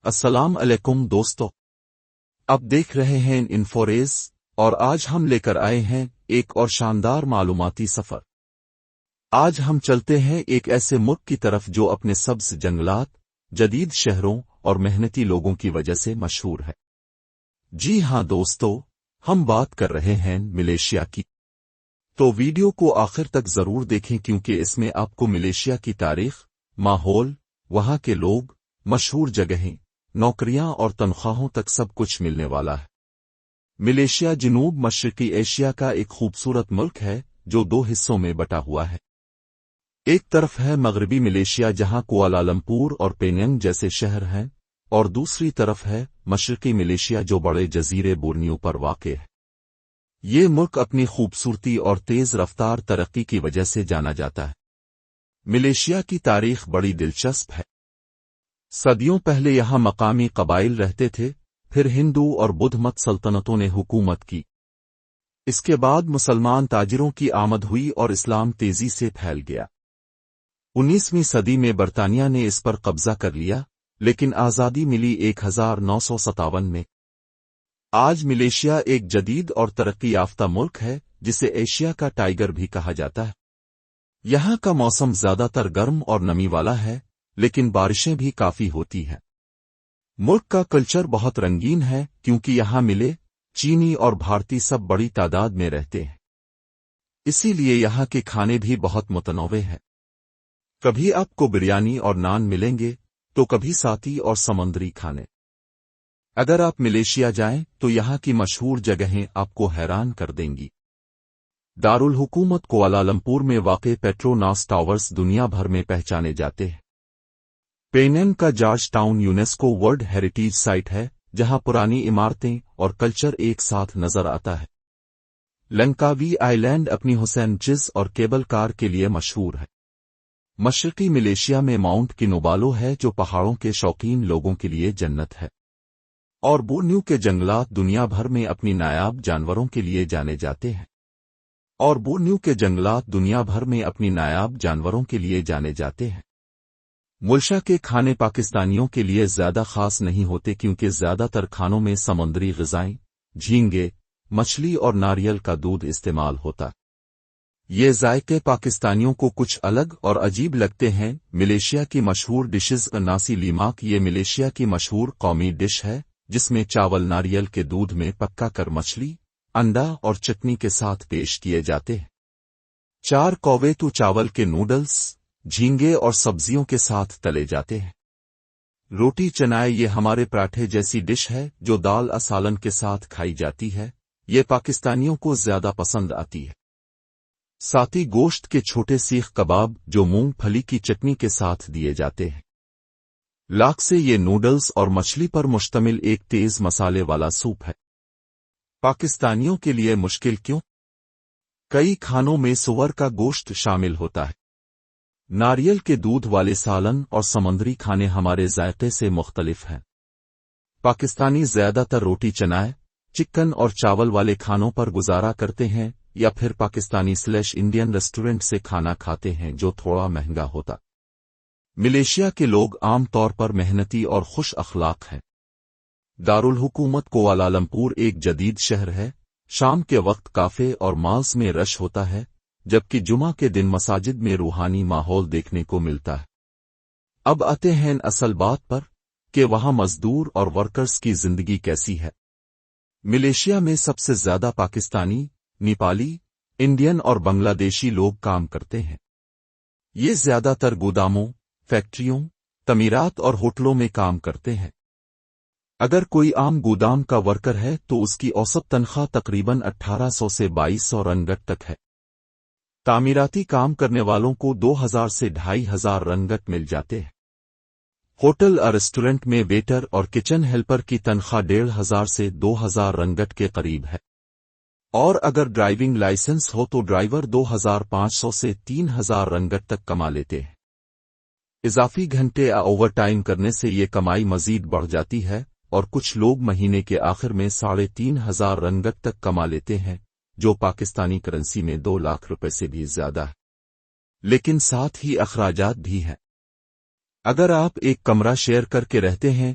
السلام علیکم دوستو، اب دیکھ رہے ہیں انفوریز، اور آج ہم لے کر آئے ہیں ایک اور شاندار معلوماتی سفر۔ آج ہم چلتے ہیں ایک ایسے ملک کی طرف جو اپنے سبز جنگلات، جدید شہروں اور محنتی لوگوں کی وجہ سے مشہور ہے۔ جی ہاں دوستو، ہم بات کر رہے ہیں ملیشیا کی۔ تو ویڈیو کو آخر تک ضرور دیکھیں کیونکہ اس میں آپ کو ملیشیا کی تاریخ، ماحول، وہاں کے لوگ، مشہور جگہیں، نوکریاں اور تنخواہوں تک سب کچھ ملنے والا ہے۔ ملیشیا جنوب مشرقی ایشیا کا ایک خوبصورت ملک ہے جو دو حصوں میں بٹا ہوا ہے۔ ایک طرف ہے مغربی ملیشیا جہاں کوالالمپور اور پینینگ جیسے شہر ہیں، اور دوسری طرف ہے مشرقی ملیشیا جو بڑے جزیرے بورنیو پر واقع ہے۔ یہ ملک اپنی خوبصورتی اور تیز رفتار ترقی کی وجہ سے جانا جاتا ہے۔ ملیشیا کی تاریخ بڑی دلچسپ ہے۔ صدیوں پہلے یہاں مقامی قبائل رہتے تھے، پھر ہندو اور بدھ مت سلطنتوں نے حکومت کی۔ اس کے بعد مسلمان تاجروں کی آمد ہوئی اور اسلام تیزی سے پھیل گیا۔ 19ویں صدی میں برطانیہ نے اس پر قبضہ کر لیا، لیکن آزادی ملی 1957 میں۔ آج ملیشیا ایک جدید اور ترقی یافتہ ملک ہے جسے ایشیا کا ٹائیگر بھی کہا جاتا ہے۔ یہاں کا موسم زیادہ تر گرم اور نمی والا ہے، لیکن بارشیں بھی کافی ہوتی ہیں۔ ملک کا کلچر بہت رنگین ہے کیونکہ یہاں ملے، چینی اور بھارتی سب بڑی تعداد میں رہتے ہیں۔ اسی لیے یہاں کے کھانے بھی بہت متنوع ہیں۔ کبھی آپ کو بریانی اور نان ملیں گے، تو کبھی ساتھی اور سمندری کھانے۔ اگر آپ ملیشیا جائیں تو یہاں کی مشہور جگہیں آپ کو حیران کر دیں گی۔ دارالحکومت کوالالمپور میں واقع پیٹروناس ٹاورز دنیا بھر میں پہچانے جاتے ہیں۔ پینینگ کا George Town UNESCO World Heritage site ہے جہاں پرانی عمارتیں اور کلچر ایک ساتھ نظر آتا ہے۔ لنکاوی آئی لینڈ اپنی حسین چز اور کیبل کار کے لیے مشہور ہے۔ مشرقی ملیشیا میں ماؤنٹ کنوبالو ہے جو پہاڑوں کے شوقین لوگوں کے لیے جنت ہے، اور بورنیو کے جنگلات دنیا بھر میں اپنی نایاب جانوروں کے لیے جانے جاتے ہیں۔ ملشا کے کھانے پاکستانیوں کے لیے زیادہ خاص نہیں ہوتے کیونکہ زیادہ تر کھانوں میں سمندری غذائیں، جھینگے، مچھلی اور ناریل کا دودھ استعمال ہوتا۔ یہ ذائقے پاکستانیوں کو کچھ الگ اور عجیب لگتے ہیں۔ ملیشیا کی مشہور ڈشز ناسی لیماک یہ ملیشیا کی مشہور قومی ڈش ہے جس میں چاول ناریل کے دودھ میں پکا کر مچھلی، انڈا اور چٹنی کے ساتھ پیش کیے جاتے ہیں۔ چار کووے تو چاول کے نوڈلز، جھینگے اور سبزیوں کے ساتھ تلے جاتے ہیں۔ روٹی چنائے یہ ہمارے پراٹھے جیسی ڈش ہے جو دال سالن کے ساتھ کھائی جاتی ہے۔ یہ پاکستانیوں کو زیادہ پسند آتی ہے۔ ساتھی گوشت کے چھوٹے سیخ کباب جو مونگ پھلی کی چٹنی کے ساتھ دیے جاتے ہیں۔ لاکھ سے یہ نوڈلز اور مچھلی پر مشتمل ایک تیز مسالے والا سوپ ہے۔ پاکستانیوں کے لیے مشکل کیوں؟ کئی کھانوں میں سور کا گوشت شامل ہوتا ہے۔ ناریل کے دودھ والے سالن اور سمندری کھانے ہمارے ذائقے سے مختلف ہیں۔ پاکستانی زیادہ تر روٹی چنائے، چکن اور چاول والے کھانوں پر گزارا کرتے ہیں یا پھر پاکستانی / انڈین ریسٹورنٹ سے کھانا کھاتے ہیں جو تھوڑا مہنگا ہوتا۔ ملیشیا کے لوگ عام طور پر محنتی اور خوش اخلاق ہیں۔ دارالحکومت کوالالمپور ایک جدید شہر ہے۔ شام کے وقت کافے اور مالز میں رش ہوتا ہے، جبکہ جمعہ کے دن مساجد میں روحانی ماحول دیکھنے کو ملتا ہے۔ اب آتے ہیں اصل بات پر کہ وہاں مزدور اور ورکرز کی زندگی کیسی ہے۔ ملیشیا میں سب سے زیادہ پاکستانی، نیپالی، انڈین اور بنگلہ دیشی لوگ کام کرتے ہیں۔ یہ زیادہ تر گوداموں، فیکٹریوں، تعمیرات اور ہوٹلوں میں کام کرتے ہیں۔ اگر کوئی عام گودام کا ورکر ہے تو اس کی اوسط تنخواہ تقریباً 1800 سے 2200 رنگٹ تک ہے۔ تعمیراتی کام کرنے والوں کو 2000 سے 2500 رنگٹ مل جاتے ہیں۔ ہوٹل اور ریسٹورنٹ میں ویٹر اور کچن ہیلپر کی تنخواہ 1500 سے 2000 رنگٹ کے قریب ہے، اور اگر ڈرائیونگ لائسنس ہو تو ڈرائیور 2500 سے 3000 رنگٹ تک کما لیتے ہیں۔ اضافی گھنٹے یا اوور ٹائم کرنے سے یہ کمائی مزید بڑھ جاتی ہے، اور کچھ لوگ مہینے کے آخر میں 3500 رنگٹ تک کما لیتے ہیں، جو پاکستانی کرنسی میں 2 لاکھ روپے سے بھی زیادہ ہے۔ لیکن ساتھ ہی اخراجات بھی ہیں۔ اگر آپ ایک کمرہ شیئر کر کے رہتے ہیں